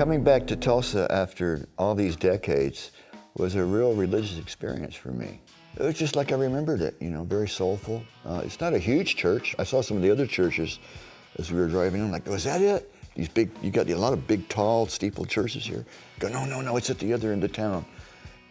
Coming back to Tulsa after all these decades was a real religious experience for me. It was just like I remembered it, you know, very soulful. It's not a huge church. I saw some of the other churches as we were driving in, like, was that it? These big, you got a lot of big, tall, steepled churches here. I go, no, it's at the other end of town.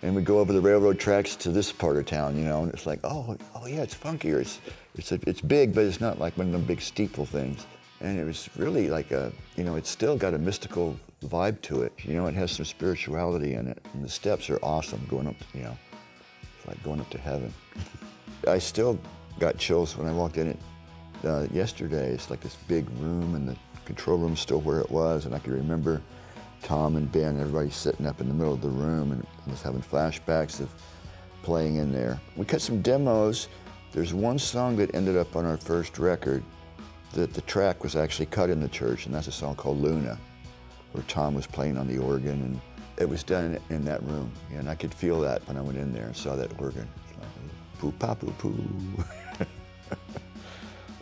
And we go over the railroad tracks to this part of town, you know, and it's like, oh yeah, it's funkier. It's big, but it's not like one of them big steeple things. And it was really like a, you know, it's still got a mystical vibe to it. You know, it has some spirituality in it. And the steps are awesome going up, you know, it's like going up to heaven. I still got chills when I walked in it yesterday. It's like this big room and the control room's still where it was. And I can remember Tom and Ben, everybody sitting up in the middle of the room and was having flashbacks of playing in there. We cut some demos. There's one song that ended up on our first record that the track was actually cut in the church, and that's a song called Luna, where Tom was playing on the organ, and it was done in that room. And I could feel that when I went in there and saw that organ. It's like, poo-pa-poo-poo.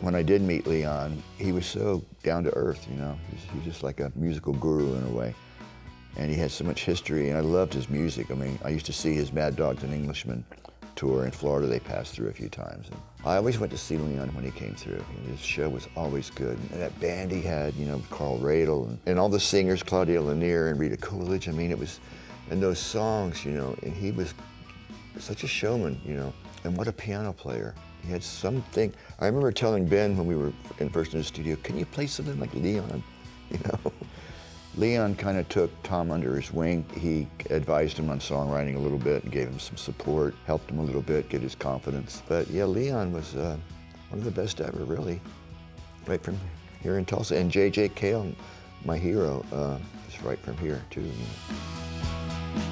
When I did meet Leon, he was so down to earth, you know. He's just like a musical guru in a way. And he had so much history, and I loved his music. I mean, I used to see his Mad Dogs and Englishmen tour in Florida. They passed through a few times. And I always went to see Leon when he came through. His show was always good. And that band he had, you know, Carl Radel, and all the singers, Claudia Lanier and Rita Coolidge. I mean, it was, and those songs, you know, and he was such a showman, you know, and what a piano player. He had something. I remember telling Ben when we were first in the studio, can you play something like Leon, you know? Leon kind of took Tom under his wing. He advised him on songwriting a little bit and gave him some support, helped him a little bit, get his confidence. But yeah, Leon was one of the best ever, really, right from here in Tulsa. And J.J. Cale, my hero, is right from here, too. You know.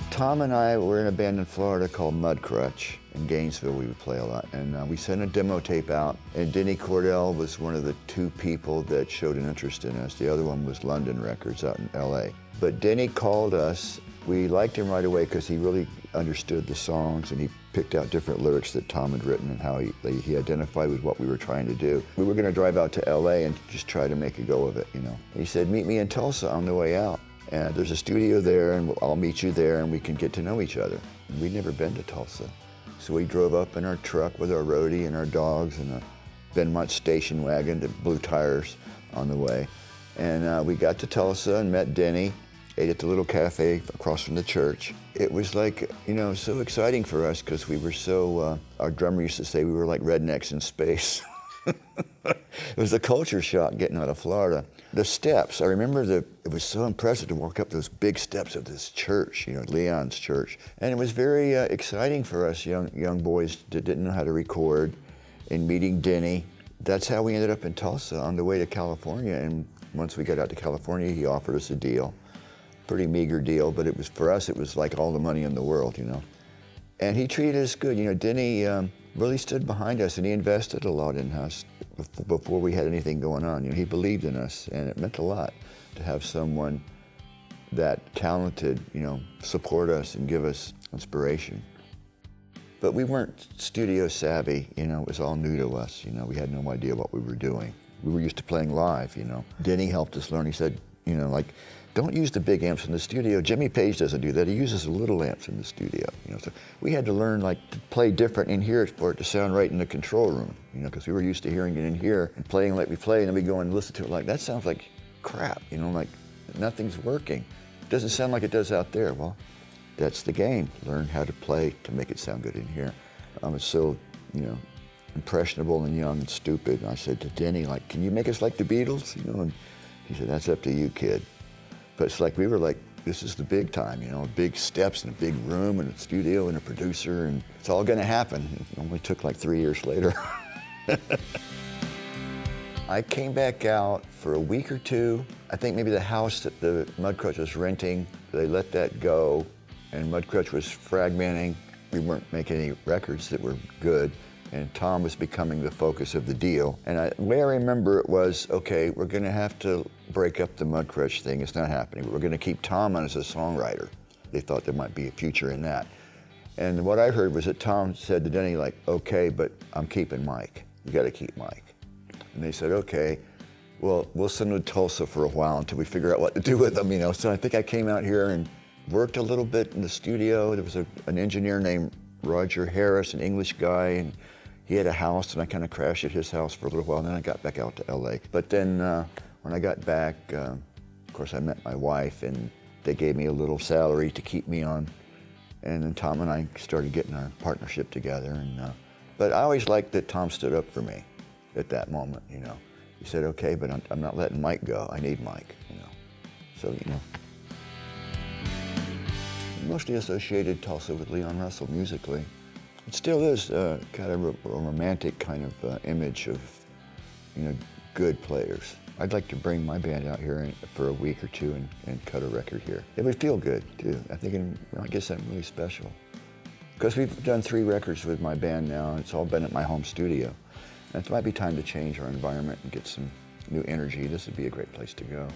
Tom and I were in a band in Florida called Mudcrutch. In Gainesville, we would play a lot. And we sent a demo tape out, and Denny Cordell was one of the two people that showed an interest in us. The other one was London Records out in L.A. But Denny called us. We liked him right away because he really understood the songs, and he picked out different lyrics that Tom had written and how he identified with what we were trying to do. We were going to drive out to L.A. and just try to make a go of it, you know. He said, meet me in Tulsa on the way out. And there's a studio there, and I'll meet you there, and we can get to know each other. We'd never been to Tulsa. So we drove up in our truck with our roadie and our dogs and a Benmont station wagon, the blue tires on the way. And we got to Tulsa and met Denny, ate at the little cafe across from the church. It was like, you know, so exciting for us because we were so, our drummer used to say we were like rednecks in space. It was a culture shock getting out of Florida. The steps, I remember it was so impressive to walk up those big steps of this church, you know, Leon's church. And it was very exciting for us young boys that didn't know how to record, and meeting Denny. That's how we ended up in Tulsa on the way to California. And once we got out to California, he offered us a deal. Pretty meager deal, but it was, for us, it was like all the money in the world, you know. And he treated us good. You know, Denny really stood behind us, and he invested a lot in us before we had anything going on. You know, he believed in us, and it meant a lot to have someone that talented, you know, support us and give us inspiration. But we weren't studio savvy, you know, it was all new to us. You know, we had no idea what we were doing. We were used to playing live, you know. Denny helped us learn. He said, you know, like, don't use the big amps in the studio. Jimmy Page doesn't do that. He uses the little amps in the studio. You know, so we had to learn like to play different in here for it to sound right in the control room. You know, because we were used to hearing it in here and playing like we play, and then we go and listen to it like that sounds like crap. You know, like nothing's working. It doesn't sound like it does out there. Well, that's the game. Learn how to play to make it sound good in here. I was so, you know, impressionable and young and stupid. And I said to Denny, like, can you make us like the Beatles? You know, and he said, that's up to you, kid. But it's like we were like, this is the big time, you know, big steps and a big room and a studio and a producer, and it's all gonna happen. It only took like 3 years later. I came back out for a week or two. I think maybe the house that the Mudcrutch was renting, they let that go, and Mudcrutch was fragmenting. We weren't making any records that were good, and Tom was becoming the focus of the deal. And the way I remember it was, okay, we're gonna have to break up the Mudcrutch thing. It's not happening. We're gonna keep Tom on as a songwriter. They thought there might be a future in that. And what I heard was that Tom said to Denny, like, okay, but I'm keeping Mike. You gotta keep Mike. And they said, okay. Well, we'll send them to Tulsa for a while until we figure out what to do with them, you know. So I think I came out here and worked a little bit in the studio. There was an engineer named Roger Harris, an English guy, and he had a house, and I kind of crashed at his house for a little while, and then I got back out to LA. But then when I got back, of course, I met my wife, and they gave me a little salary to keep me on. And then Tom and I started getting our partnership together. And but I always liked that Tom stood up for me at that moment, you know. He said, okay, but I'm not letting Mike go. I need Mike, you know. So, you know. Mostly associated Tulsa with Leon Russell musically. It still is kind of a romantic kind of image of, you know, good players. I'd like to bring my band out here for a week or two and cut a record here. It would feel good, too. I think I guess that's really special. Because we've done 3 records with my band now, and it's all been at my home studio. And it might be time to change our environment and get some new energy. This would be a great place to go.